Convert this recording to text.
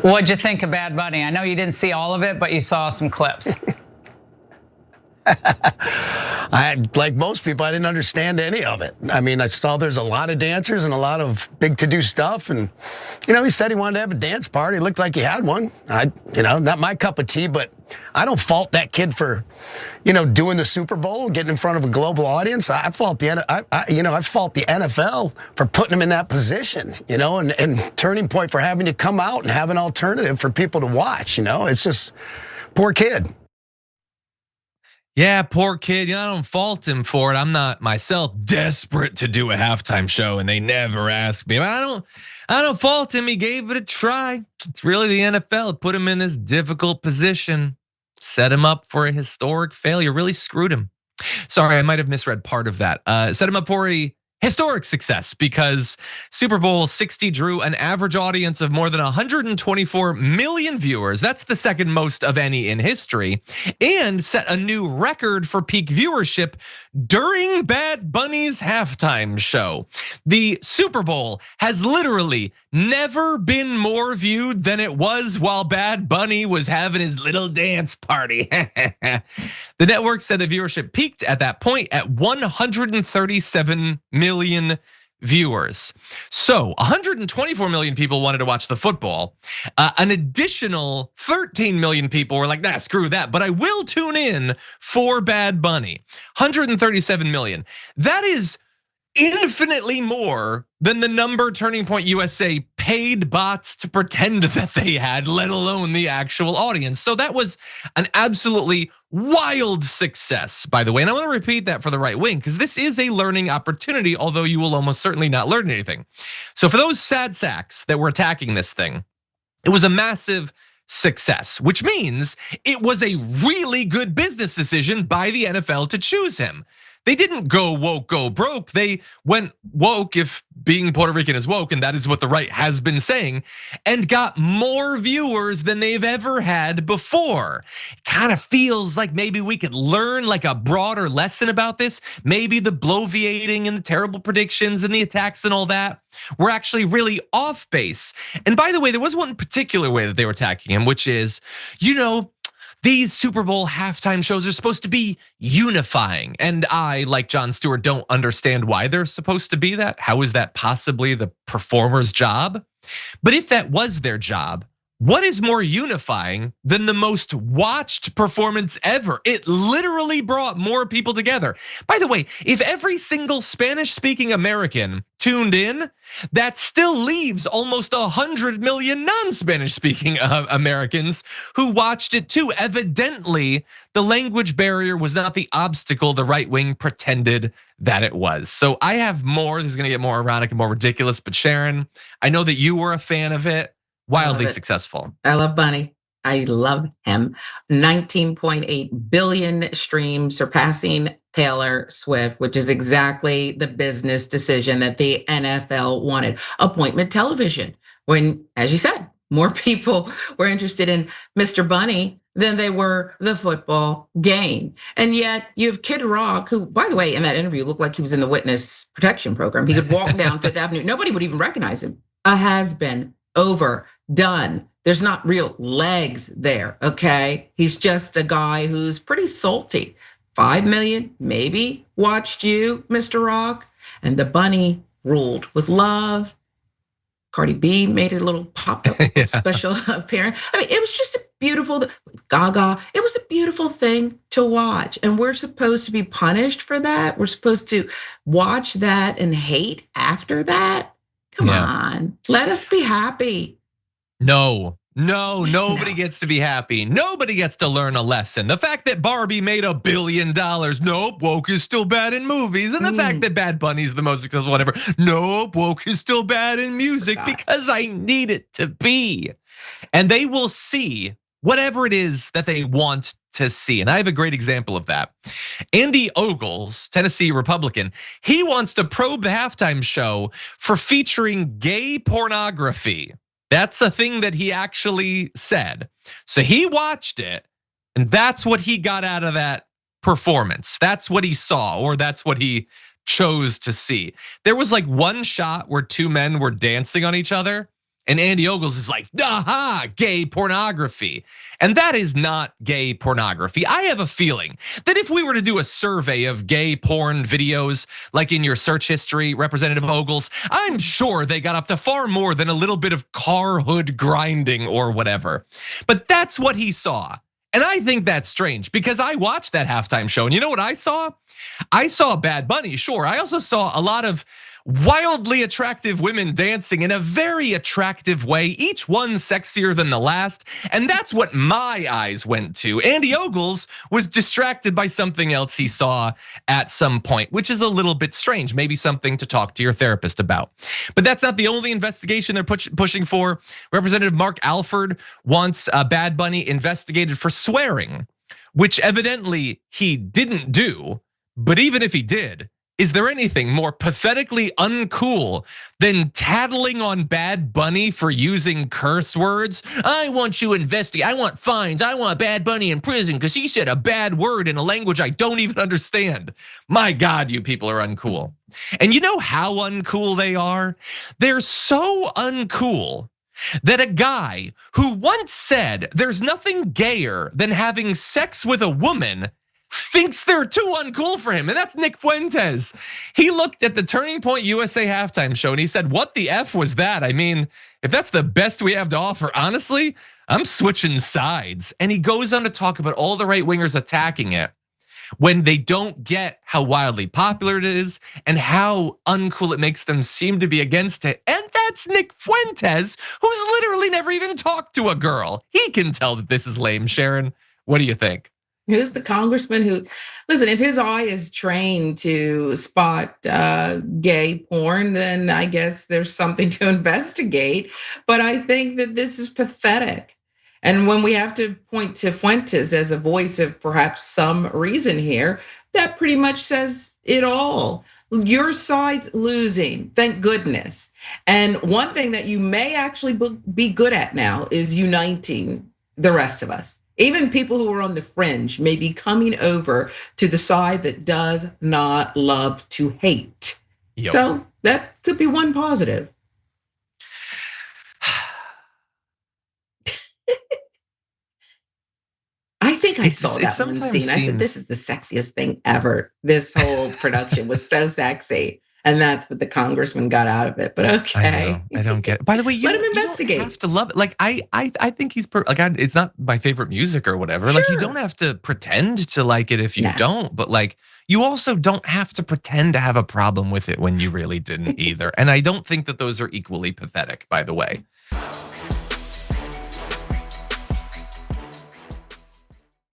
What'd you think of Bad Bunny? I know you didn't see all of it, but you saw some clips. Like most people, I didn't understand any of it. I mean, I saw there's a lot of dancers and a lot of big to-do stuff. And, he said he wanted to have a dance party. It looked like he had one. Not my cup of tea, but I don't fault that kid for, doing the Super Bowl, getting in front of a global audience. I fault the NFL for putting him in that position, and Turning Point for having to come out and have an alternative for people to watch. It's just poor kid. Yeah, poor kid. I don't fault him for it. I'm not myself desperate to do a halftime show, and they never ask me. I don't fault him. He gave it a try. It's really the NFL. It put him in this difficult position, set him up for a historic failure. Really screwed him. Sorry, I might have misread part of that. Set him up for a historic success because Super Bowl 60 drew an average audience of more than 124 million viewers. That's the second most of any in history, and set a new record for peak viewership during Bad Bunny's halftime show. The Super Bowl has literally never been more viewed than it was while Bad Bunny was having his little dance party. The network said the viewership peaked at that point at 137 million viewers. So 124 million people wanted to watch the football. An additional 13 million people were like, nah, screw that, but I will tune in for Bad Bunny. 137 million. That is infinitely more than the number Turning Point USA paid bots to pretend that they had, let alone the actual audience. So that was an absolutely wild success, by the way. And I want to repeat that for the right wing, because this is a learning opportunity, although you will almost certainly not learn anything. So for those sad sacks that were attacking this thing, it was a massive success, which means it was a really good business decision by the NFL to choose him. They didn't go woke, go broke. They went woke, if being Puerto Rican is woke, and that is what the right has been saying, and got more viewers than they've ever had before. It kind of feels like maybe we could learn like a broader lesson about this. Maybe the bloviating and the terrible predictions and the attacks and all that were actually really off base. And by the way, there was one particular way that they were attacking him, which is, these Super Bowl halftime shows are supposed to be unifying. And I, like Jon Stewart, don't understand why they're supposed to be that. How is that possibly the performer's job? But if that was their job, what is more unifying than the most watched performance ever? It literally brought more people together. By the way, if every single Spanish-speaking American tuned in, that still leaves almost 100 million non-Spanish-speaking Americans who watched it too. Evidently, the language barrier was not the obstacle the right wing pretended that it was. So I have more. This is gonna get more ironic and more ridiculous, but Sharon, I know that you were a fan of it. Wildly successful. I love Bunny. I love him. 19.8 billion streams, surpassing Taylor Swift, which is exactly the business decision that the NFL wanted. Appointment television, when, as you said, more people were interested in Mr. Bunny than they were the football game. And yet you have Kid Rock, who, by the way, in that interview looked like he was in the witness protection program. He could walk down Fifth Avenue. Nobody would even recognize him. A has-been, overdone. There's not real legs there, okay? He's just a guy who's pretty salty. 5 million maybe watched you, Mr. Rock, and the Bunny ruled with love. Cardi B made a little pop-up special appearance. I mean, it was just a beautiful, Gaga, it was a beautiful thing to watch. And we're supposed to be punished for that. We're supposed to watch that and hate after that. Come on, let us be happy. No, nobody gets to be happy. Nobody gets to learn a lesson. The fact that Barbie made $1 billion, nope, woke is still bad in movies. And the fact that Bad Bunny's the most successful one ever, nope, woke is still bad in music because I need it to be. And they will see whatever it is that they want to see. And I have a great example of that. Andy Ogles, Tennessee Republican, he wants to probe the halftime show for featuring gay pornography. That's a thing that he actually said. So he watched it, and that's what he got out of that performance. That's what he saw, or that's what he chose to see. There was like one shot where two men were dancing on each other, And Andy Ogles is like, aha, gay pornography. And that is not gay pornography. I have a feeling that if we were to do a survey of gay porn videos, like in your search history, Representative Ogles, I'm sure they got up to far more than a little bit of car hood grinding or whatever. But that's what he saw. And I think that's strange because I watched that halftime show and you know what I saw? I saw Bad Bunny, sure. I also saw a lot of wildly attractive women dancing in a very attractive way, each one sexier than the last. And that's what my eyes went to. Andy Ogles was distracted by something else he saw at some point, which is a little bit strange, maybe something to talk to your therapist about. But that's not the only investigation they're pushing for. Representative Mark Alford wants Bad Bunny investigated for swearing, which evidently he didn't do. But even if he did, is there anything more pathetically uncool than tattling on Bad Bunny for using curse words? I want you investigate. I want fines. I want Bad Bunny in prison because he said a bad word in a language I don't even understand. My God, you people are uncool. And you know how uncool they are? They're so uncool that a guy who once said there's nothing gayer than having sex with a woman thinks they're too uncool for him, and that's Nick Fuentes. He looked at the Turning Point USA halftime show and he said, what the F was that? I mean, if that's the best we have to offer, honestly, I'm switching sides. And he goes on to talk about all the right wingers attacking it when they don't get how wildly popular it is and how uncool it makes them seem to be against it. And that's Nick Fuentes, who's literally never even talked to a girl. He can tell that this is lame, Sharon. What do you think? Who's the congressman who, listen, if his eye is trained to spot gay porn, then I guess there's something to investigate. But I think that this is pathetic. And when we have to point to Fuentes as a voice of perhaps some reason here, that pretty much says it all. Your side's losing, thank goodness. And one thing that you may actually be good at now is uniting the rest of us. Even people who are on the fringe may be coming over to the side that does not love to hate. Yep. So that could be one positive. I think I saw that one scene. I said, this is the sexiest thing ever. This whole production was so sexy. And that's what the congressman got out of it. But okay, I don't get it. By the way, let him investigate. You don't have to love it. Like I think he's like it's not my favorite music or whatever. Sure. Like you don't have to pretend to like it if you don't. But like you also don't have to pretend to have a problem with it when you really didn't either. And I don't think that those are equally pathetic. By the way,